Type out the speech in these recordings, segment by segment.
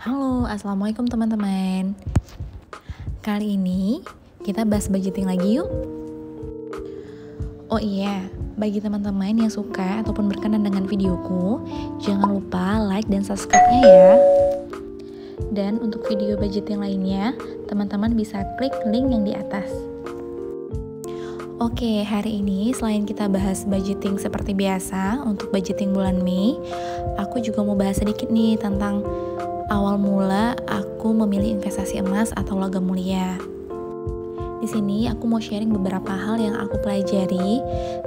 Halo, assalamualaikum teman-teman. Kali ini kita bahas budgeting lagi yuk. Oh iya, bagi teman-teman yang suka ataupun berkenan dengan videoku, jangan lupa like dan subscribe-nya ya. Dan untuk video budgeting lainnya, teman-teman bisa klik link yang di atas. Oke, hari ini selain kita bahas budgeting seperti biasa untuk budgeting bulan Mei, aku juga mau bahas sedikit nih tentang awal mula aku memilih investasi emas atau logam mulia. Di sini aku mau sharing beberapa hal yang aku pelajari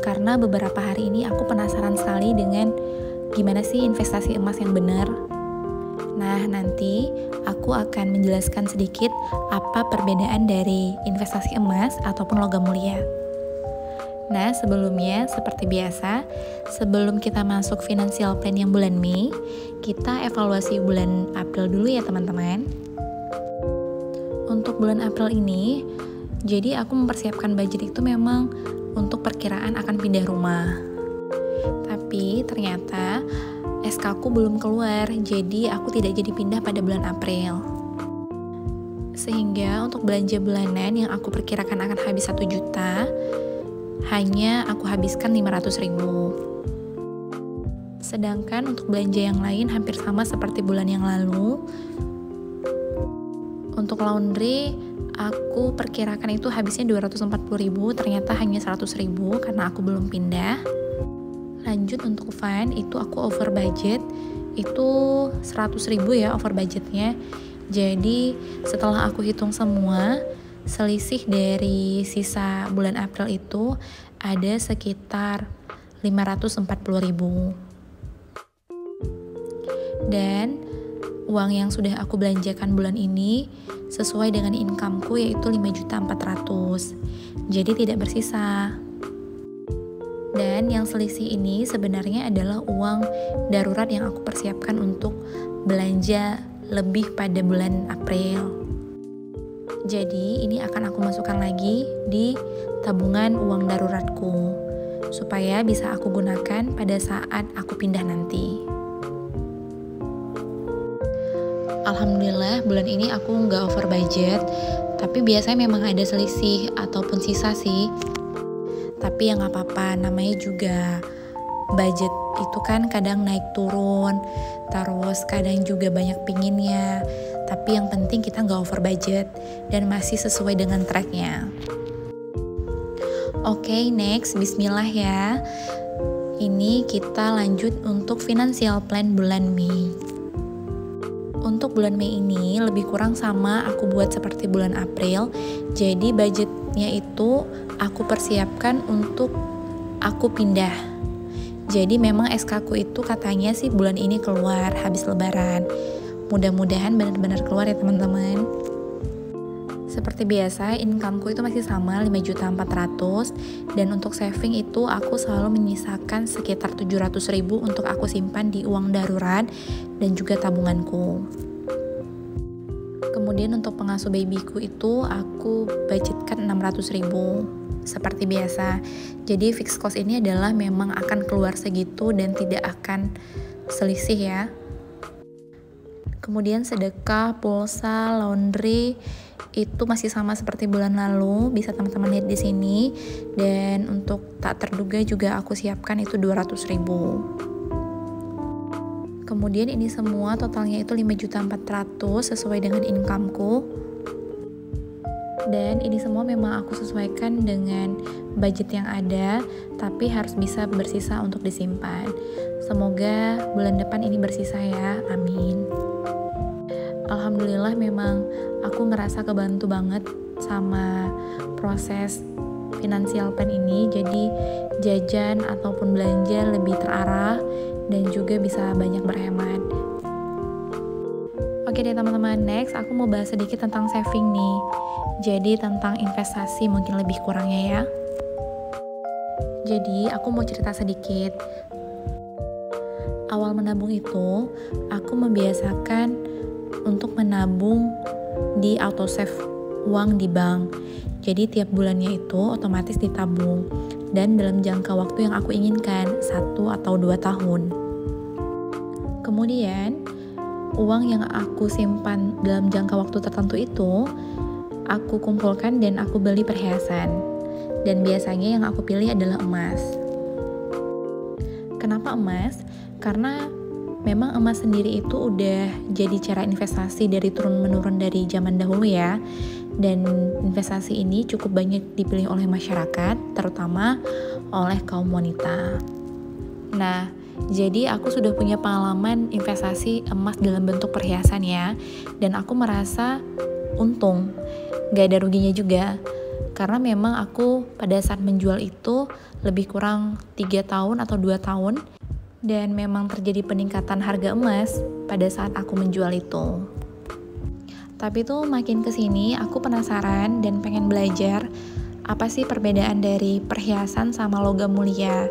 karena beberapa hari ini aku penasaran sekali dengan gimana sih investasi emas yang benar. Nah, nanti aku akan menjelaskan sedikit apa perbedaan dari investasi emas ataupun logam mulia. Nah, sebelumnya seperti biasa, sebelum kita masuk financial plan yang bulan Mei, kita evaluasi bulan April dulu ya teman-teman. Untuk bulan April ini, jadi aku mempersiapkan budget itu memang untuk perkiraan akan pindah rumah. Tapi ternyata SK aku belum keluar, jadi aku tidak jadi pindah pada bulan April. Sehingga untuk belanja bulanan yang aku perkirakan akan habis 1 juta, hanya aku habiskan 500.000. Sedangkan untuk belanja yang lain hampir sama seperti bulan yang lalu. Untuk laundry, aku perkirakan itu habisnya 240.000, ternyata hanya 100.000 karena aku belum pindah. Lanjut untuk fund, itu aku over budget, itu 100.000 ya over budgetnya. Jadi setelah aku hitung semua, selisih dari sisa bulan April itu ada sekitar 540.000. Dan uang yang sudah aku belanjakan bulan ini sesuai dengan income-ku yaitu 5.400.000. Jadi tidak bersisa. Dan yang selisih ini sebenarnya adalah uang darurat yang aku persiapkan untuk belanja lebih pada bulan April. Jadi ini akan aku masukkan lagi di tabungan uang daruratku supaya bisa aku gunakan pada saat aku pindah nanti. Alhamdulillah bulan ini aku nggak over budget, tapi biasanya memang ada selisih ataupun sisa sih. Tapi ya nggak apa-apa, namanya juga budget itu kan kadang naik turun, terus kadang juga banyak pinginnya. Tapi yang penting kita nggak over budget dan masih sesuai dengan tracknya. Oke, next, bismillah ya. Ini kita lanjut untuk financial plan bulan Mei. Untuk bulan Mei ini lebih kurang sama aku buat seperti bulan April. Jadi budgetnya itu aku persiapkan untuk aku pindah. Jadi memang SK ku itu katanya sih bulan ini keluar habis lebaran. Mudah-mudahan benar-benar keluar ya teman-teman. Seperti biasa, income-ku itu masih sama 5.400.000 dan untuk saving itu aku selalu menyisakan sekitar 700.000 untuk aku simpan di uang darurat dan juga tabunganku. Kemudian untuk pengasuh babyku itu aku budgetkan 600.000 seperti biasa. Jadi fixed cost ini adalah memang akan keluar segitu dan tidak akan selisih ya. Kemudian sedekah, pulsa, laundry itu masih sama seperti bulan lalu, bisa teman-teman lihat di sini. Dan untuk tak terduga juga aku siapkan itu 200.000. Kemudian ini semua totalnya itu 5.400.000 sesuai dengan income-ku. Dan ini semua memang aku sesuaikan dengan budget yang ada, tapi harus bisa bersisa untuk disimpan. Semoga bulan depan ini bersisa ya, amin. Alhamdulillah memang aku ngerasa kebantu banget sama proses financial plan ini. Jadi jajan ataupun belanja lebih terarah dan juga bisa banyak berhemat. Oke deh teman-teman, next aku mau bahas sedikit tentang saving nih. Jadi tentang investasi mungkin lebih kurangnya ya. Jadi aku mau cerita sedikit. Awal menabung itu aku membiasakan untuk menabung di auto save uang di bank. Jadi tiap bulannya itu otomatis ditabung dan dalam jangka waktu yang aku inginkan 1 atau 2 tahun. Kemudian uang yang aku simpan dalam jangka waktu tertentu itu aku kumpulkan dan aku beli perhiasan. Dan biasanya yang aku pilih adalah emas. Kenapa emas? Karena memang emas sendiri itu udah jadi cara investasi dari turun-menurun dari zaman dahulu ya. Dan investasi ini cukup banyak dipilih oleh masyarakat, terutama oleh kaum wanita. Nah, jadi aku sudah punya pengalaman investasi emas dalam bentuk perhiasan ya. Dan aku merasa untung, gak ada ruginya juga. Karena memang aku pada saat menjual itu lebih kurang 3 tahun atau 2 tahun. Dan memang terjadi peningkatan harga emas pada saat aku menjual itu. Tapi tuh makin kesini aku penasaran dan pengen belajar apa sih perbedaan dari perhiasan sama logam mulia.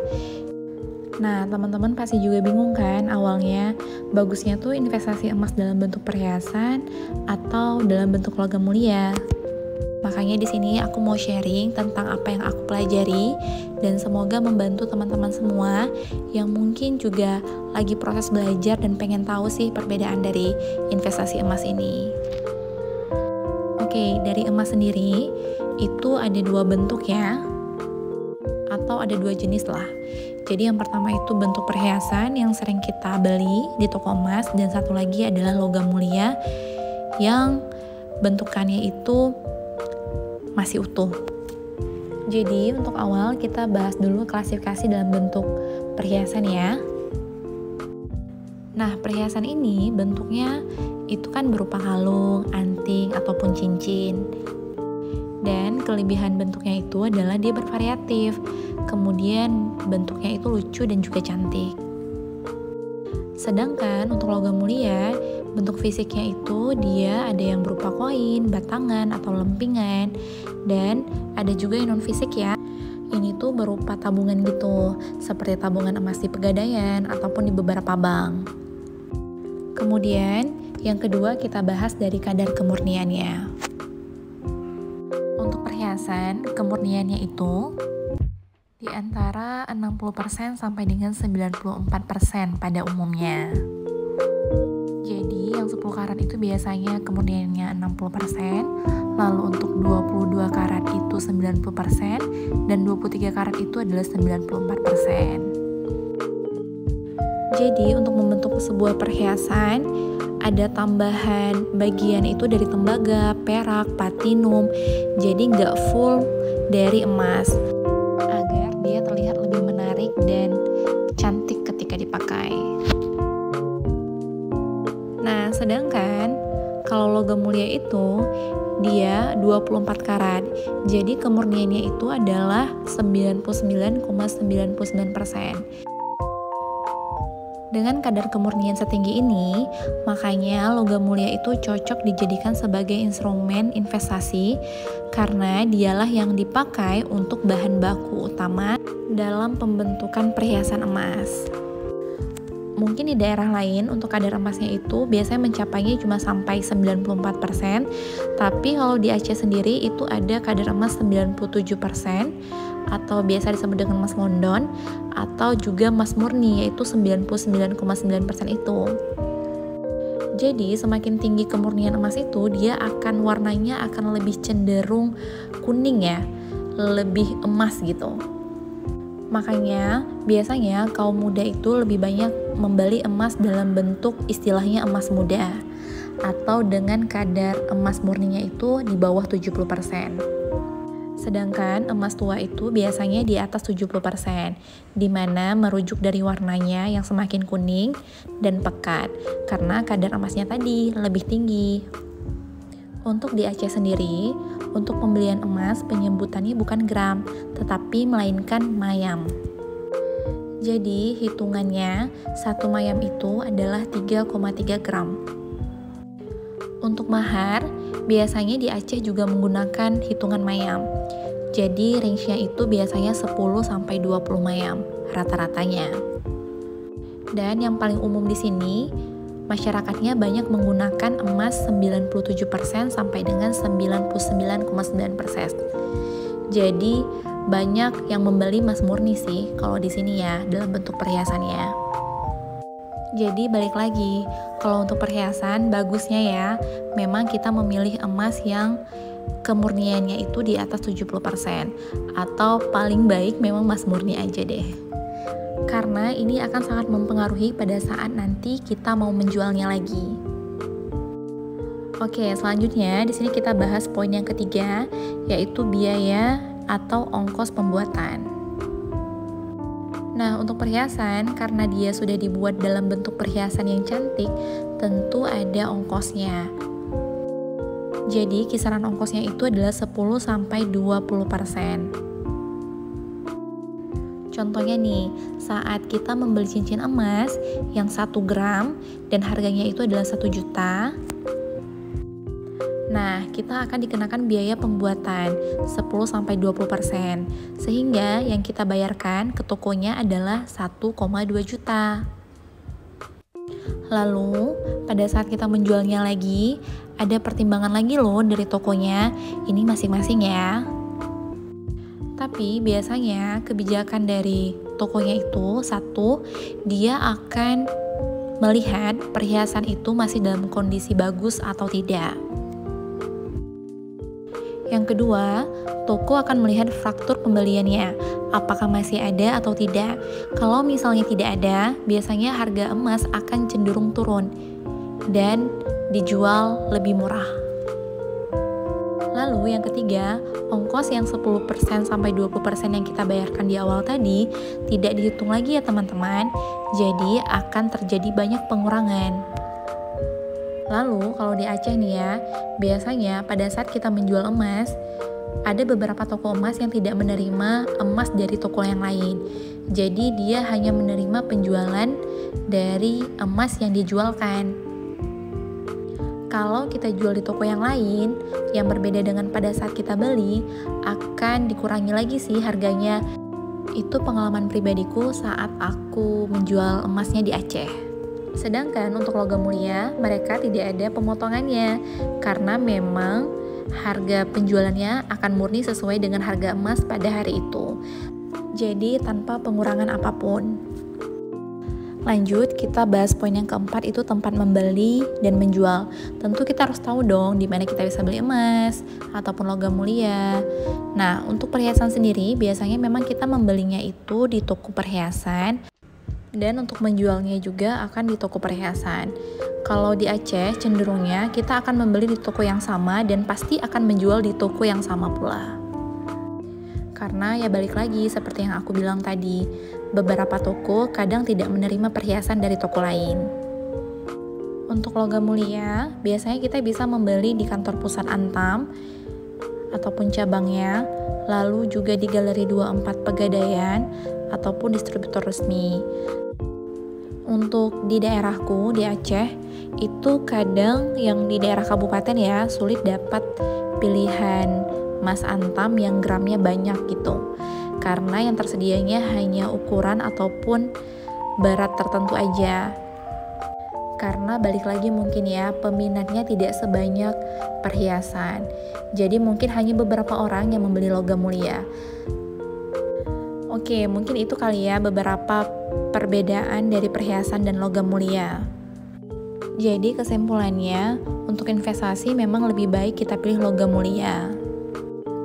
Nah, teman-teman pasti juga bingung kan awalnya bagusnya tuh investasi emas dalam bentuk perhiasan atau dalam bentuk logam mulia. Makanya di sini aku mau sharing tentang apa yang aku pelajari dan semoga membantu teman-teman semua yang mungkin juga lagi proses belajar dan pengen tahu sih perbedaan dari investasi emas ini. Oke, dari emas sendiri itu ada 2 bentuk ya, atau ada 2 jenis lah. Jadi yang pertama itu bentuk perhiasan yang sering kita beli di toko emas, dan satu lagi adalah logam mulia yang bentukannya itu masih utuh. Jadi untuk awal kita bahas dulu klasifikasi dalam bentuk perhiasan ya. Nah, perhiasan ini bentuknya itu kan berupa kalung, anting, ataupun cincin. Dan kelebihan bentuknya itu adalah dia bervariatif. Kemudian bentuknya itu lucu dan juga cantik. Sedangkan untuk logam mulia, bentuk fisiknya itu dia ada yang berupa koin, batangan, atau lempingan. Dan ada juga yang non fisik ya. Ini tuh berupa tabungan gitu, seperti tabungan emas di Pegadaian ataupun di beberapa bank. Kemudian yang kedua kita bahas dari kadar kemurniannya. Untuk perhiasan, kemurniannya itu di antara 60% sampai dengan 94% pada umumnya. Jadi yang 10 karat itu biasanya kemurniannya 60%, lalu untuk 22 karat itu 90%, dan 23 karat itu adalah 94%. Jadi untuk membentuk sebuah perhiasan ada tambahan bagian itu dari tembaga, perak, platinum. Jadi nggak full dari emas agar dia terlihat lebih menarik dan cantik ketika dipakai. Nah, sedangkan kalau logam mulia itu dia 24 karat. Jadi kemurniannya itu adalah 99,99%. Dengan kadar kemurnian setinggi ini, makanya logam mulia itu cocok dijadikan sebagai instrumen investasi karena dialah yang dipakai untuk bahan baku utama dalam pembentukan perhiasan emas. Mungkin di daerah lain untuk kadar emasnya itu biasanya mencapainya cuma sampai 94%, tapi kalau di Aceh sendiri itu ada kadar emas 97%, atau biasa disebut dengan emas London, atau juga emas murni yaitu 99,9% itu. Jadi semakin tinggi kemurnian emas itu, dia akan warnanya akan lebih cenderung kuning ya, lebih emas gitu. Makanya biasanya kaum muda itu lebih banyak membeli emas dalam bentuk istilahnya emas muda, atau dengan kadar emas murninya itu di bawah 70%. Sedangkan emas tua itu biasanya di atas 70%, di mana merujuk dari warnanya yang semakin kuning dan pekat, karena kadar emasnya tadi lebih tinggi. Untuk di Aceh sendiri, untuk pembelian emas penyebutannya bukan gram, tetapi melainkan mayam. Jadi hitungannya, 1 mayam itu adalah 3,3 gram. Untuk mahar, biasanya di Aceh juga menggunakan hitungan mayam. Jadi range-nya itu biasanya 10-20 mayam rata-ratanya. Dan yang paling umum di sini, masyarakatnya banyak menggunakan emas 97% sampai dengan 99,9%. Jadi banyak yang membeli emas murni sih kalau di sini ya dalam bentuk perhiasannya. Jadi balik lagi, kalau untuk perhiasan bagusnya ya, memang kita memilih emas yang kemurniannya itu di atas 70%, atau paling baik memang emas murni aja deh. Karena ini akan sangat mempengaruhi pada saat nanti kita mau menjualnya lagi. Oke, selanjutnya di sini kita bahas poin yang ketiga, yaitu biaya atau ongkos pembuatan. Nah, untuk perhiasan, karena dia sudah dibuat dalam bentuk perhiasan yang cantik, tentu ada ongkosnya. Jadi, kisaran ongkosnya itu adalah 10-20%. Contohnya nih, saat kita membeli cincin emas yang 1 gram dan harganya itu adalah 1 juta, nah, kita akan dikenakan biaya pembuatan 10-20%, sehingga yang kita bayarkan ke tokonya adalah 1,2 juta. Lalu, pada saat kita menjualnya lagi, ada pertimbangan lagi loh dari tokonya, ini masing-masing ya. Tapi biasanya kebijakan dari tokonya itu, satu, dia akan melihat perhiasan itu masih dalam kondisi bagus atau tidak. Yang kedua, toko akan melihat faktur pembeliannya, apakah masih ada atau tidak. Kalau misalnya tidak ada, biasanya harga emas akan cenderung turun dan dijual lebih murah. Lalu yang ketiga, ongkos yang 10%-20% yang kita bayarkan di awal tadi tidak dihitung lagi ya teman-teman, jadi akan terjadi banyak pengurangan. Lalu kalau di Aceh nih ya, biasanya pada saat kita menjual emas, ada beberapa toko emas yang tidak menerima emas dari toko yang lain. Jadi dia hanya menerima penjualan dari emas yang dijualkan. Kalau kita jual di toko yang lain, yang berbeda dengan pada saat kita beli, akan dikurangi lagi sih harganya. Itu pengalaman pribadiku saat aku menjual emasnya di Aceh. Sedangkan untuk logam mulia, mereka tidak ada pemotongannya karena memang harga penjualannya akan murni sesuai dengan harga emas pada hari itu. Jadi tanpa pengurangan apapun. Lanjut, kita bahas poin yang keempat, itu tempat membeli dan menjual. Tentu kita harus tahu dong di mana kita bisa beli emas ataupun logam mulia. Nah, untuk perhiasan sendiri biasanya memang kita membelinya itu di toko perhiasan. Dan untuk menjualnya juga akan di toko perhiasan. Kalau di Aceh cenderungnya kita akan membeli di toko yang sama dan pasti akan menjual di toko yang sama pula. Karena ya balik lagi seperti yang aku bilang tadi, beberapa toko kadang tidak menerima perhiasan dari toko lain. Untuk logam mulia, biasanya kita bisa membeli di kantor pusat Antam ataupun cabangnya, lalu juga di Galeri 24 Pegadaian ataupun distributor resmi. Untuk di daerahku di Aceh itu kadang yang di daerah kabupaten ya sulit dapat pilihan emas Antam yang gramnya banyak gitu, karena yang tersedianya hanya ukuran ataupun berat tertentu aja. Karena balik lagi mungkin ya peminatnya tidak sebanyak perhiasan, jadi mungkin hanya beberapa orang yang membeli logam mulia. Oke, mungkin itu kali ya beberapa perbedaan dari perhiasan dan logam mulia. Jadi kesimpulannya, untuk investasi memang lebih baik kita pilih logam mulia.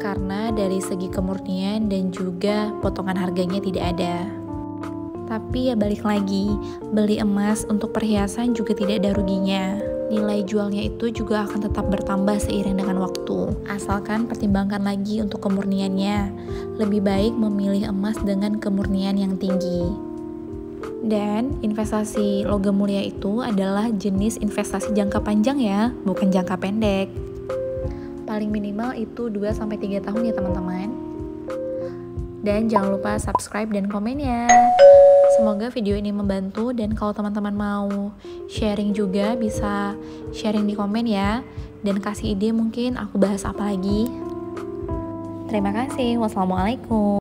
Karena dari segi kemurnian dan juga potongan harganya tidak ada. Tapi ya balik lagi, beli emas untuk perhiasan juga tidak ada ruginya. Nilai jualnya itu juga akan tetap bertambah seiring dengan waktu. Asalkan pertimbangkan lagi untuk kemurniannya. Lebih baik memilih emas dengan kemurnian yang tinggi. Dan investasi logam mulia itu adalah jenis investasi jangka panjang ya, bukan jangka pendek. Paling minimal itu 2-3 tahun ya teman-teman. Dan jangan lupa subscribe dan komen ya. Semoga video ini membantu, dan kalau teman-teman mau sharing juga bisa sharing di komen ya, dan kasih ide mungkin aku bahas apa lagi. Terima kasih. Wassalamualaikum.